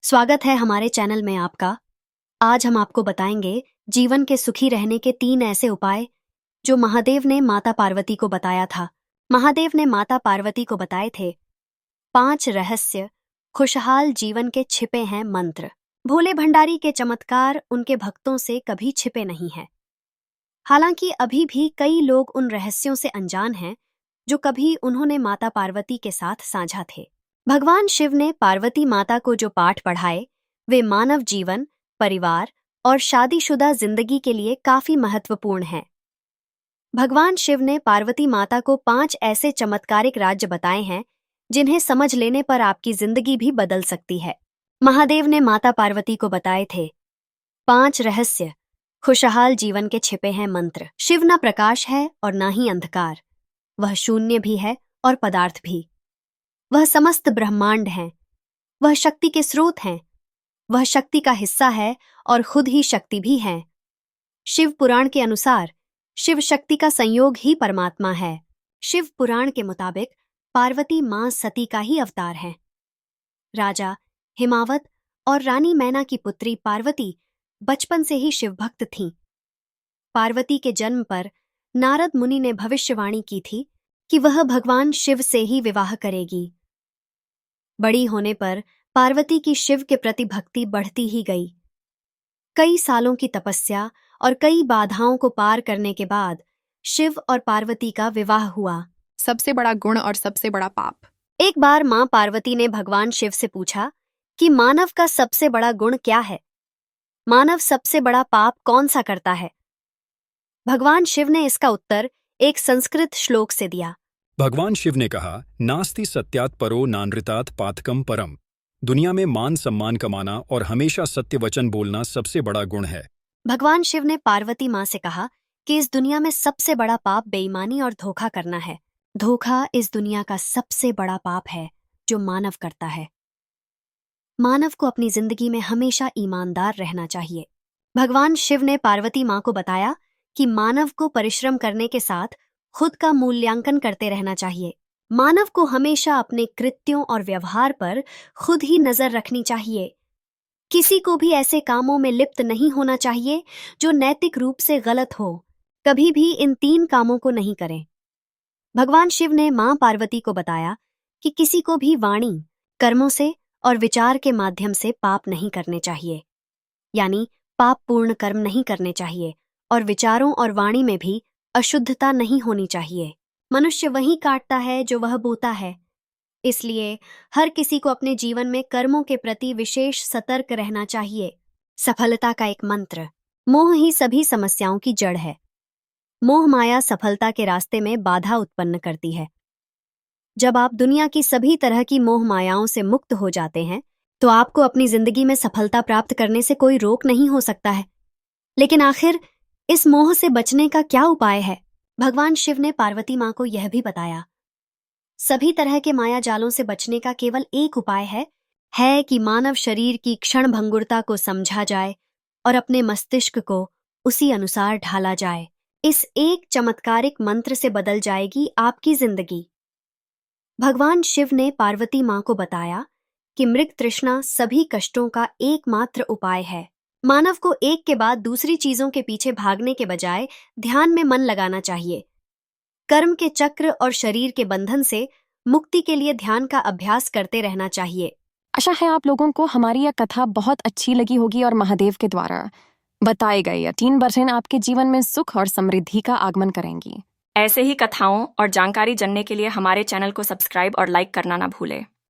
स्वागत है हमारे चैनल में आपका। आज हम आपको बताएंगे जीवन के सुखी रहने के 3 ऐसे उपाय जो महादेव ने माता पार्वती को बताया था। महादेव ने माता पार्वती को बताए थे 5 रहस्य खुशहाल जीवन के छिपे हैं मंत्र। भोले भंडारी के चमत्कार उनके भक्तों से कभी छिपे नहीं हैं। हालांकि अभी भी कई लोग उन रहस्यों से अनजान हैं जो कभी उन्होंने माता पार्वती के साथ साझा थे। भगवान शिव ने पार्वती माता को जो पाठ पढ़ाए वे मानव जीवन, परिवार और शादीशुदा जिंदगी के लिए काफी महत्वपूर्ण हैं। भगवान शिव ने पार्वती माता को 5 ऐसे चमत्कारिक राज्य बताए हैं जिन्हें समझ लेने पर आपकी जिंदगी भी बदल सकती है। महादेव ने माता पार्वती को बताए थे 5 रहस्य खुशहाल जीवन के छिपे हैं मंत्र। शिव न प्रकाश है और न ही अंधकार, वह शून्य भी है और पदार्थ भी। वह समस्त ब्रह्मांड हैं, वह शक्ति के स्रोत हैं, वह शक्ति का हिस्सा है और खुद ही शक्ति भी है। शिव पुराण के अनुसार शिव शक्ति का संयोग ही परमात्मा है। शिव पुराण के मुताबिक पार्वती मां सती का ही अवतार है। राजा हिमावत और रानी मैना की पुत्री पार्वती बचपन से ही शिव भक्त थीं। पार्वती के जन्म पर नारद मुनि ने भविष्यवाणी की थी कि वह भगवान शिव से ही विवाह करेगी। बड़ी होने पर पार्वती की शिव के प्रति भक्ति बढ़ती ही गई। कई सालों की तपस्या और कई बाधाओं को पार करने के बाद शिव और पार्वती का विवाह हुआ। सबसे बड़ा गुण और सबसे बड़ा पाप। एक बार मां पार्वती ने भगवान शिव से पूछा कि मानव का सबसे बड़ा गुण क्या है? मानव सबसे बड़ा पाप कौन सा करता है? भगवान शिव ने इसका उत्तर एक संस्कृत श्लोक से दिया। भगवान शिव ने कहा, नास्ति सत्यात् परो नानृतात् पातकम परम। दुनिया में मान सम्मान कमाना और हमेशा सत्य वचन बोलना सबसे बड़ा गुण है। भगवान शिव ने पार्वती मां से कहा कि इस दुनिया में सबसे बड़ा पाप बेईमानी और धोखा करना है। धोखा इस दुनिया का सबसे बड़ा पाप है जो मानव करता है। मानव को अपनी जिंदगी में हमेशा ईमानदार रहना चाहिए। भगवान शिव ने पार्वती मां को बताया कि मानव को परिश्रम करने के साथ खुद का मूल्यांकन करते रहना चाहिए। मानव को हमेशा अपने कृत्यों और व्यवहार पर खुद ही नजर रखनी चाहिए। किसी को भी ऐसे कामों में लिप्त नहीं होना चाहिए जो नैतिक रूप से गलत हो। कभी भी इन 3 कामों को नहीं करें। भगवान शिव ने मां पार्वती को बताया कि किसी को भी वाणी, कर्मों से और विचार के माध्यम से पाप नहीं करने चाहिए, यानी पापपूर्ण कर्म नहीं करने चाहिए और विचारों और वाणी में भी अशुद्धता नहीं होनी चाहिए। मनुष्य वही काटता है जो वह बोता है। इसलिए हर किसी को अपने जीवन में कर्मों के प्रति विशेष सतर्क रहना चाहिए। सफलता का एक मंत्र। मोह ही सभी समस्याओं की जड़ है। मोह माया सफलता के रास्ते में बाधा उत्पन्न करती है। जब आप दुनिया की सभी तरह की मोह मायाओं से मुक्त हो जाते हैं तो आपको अपनी जिंदगी में सफलता प्राप्त करने से कोई रोक नहीं हो सकता है। लेकिन आखिर इस मोह से बचने का क्या उपाय है? भगवान शिव ने पार्वती मां को यह भी बताया, सभी तरह के माया जालों से बचने का केवल एक उपाय है कि मानव शरीर की क्षण भंगुरता को समझा जाए और अपने मस्तिष्क को उसी अनुसार ढाला जाए। इस एक चमत्कारिक मंत्र से बदल जाएगी आपकी जिंदगी। भगवान शिव ने पार्वती मां को बताया कि मृग तृष्णा सभी कष्टों का एकमात्र उपाय है। मानव को एक के बाद दूसरी चीजों के पीछे भागने के बजाय ध्यान में मन लगाना चाहिए। कर्म के चक्र और शरीर के बंधन से मुक्ति के लिए ध्यान का अभ्यास करते रहना चाहिए। आशा है आप लोगों को हमारी यह कथा बहुत अच्छी लगी होगी और महादेव के द्वारा बताए गए यह 3 वचन आपके जीवन में सुख और समृद्धि का आगमन करेंगी। ऐसे ही कथाओं और जानकारी जानने के लिए हमारे चैनल को सब्सक्राइब और लाइक करना ना भूलें।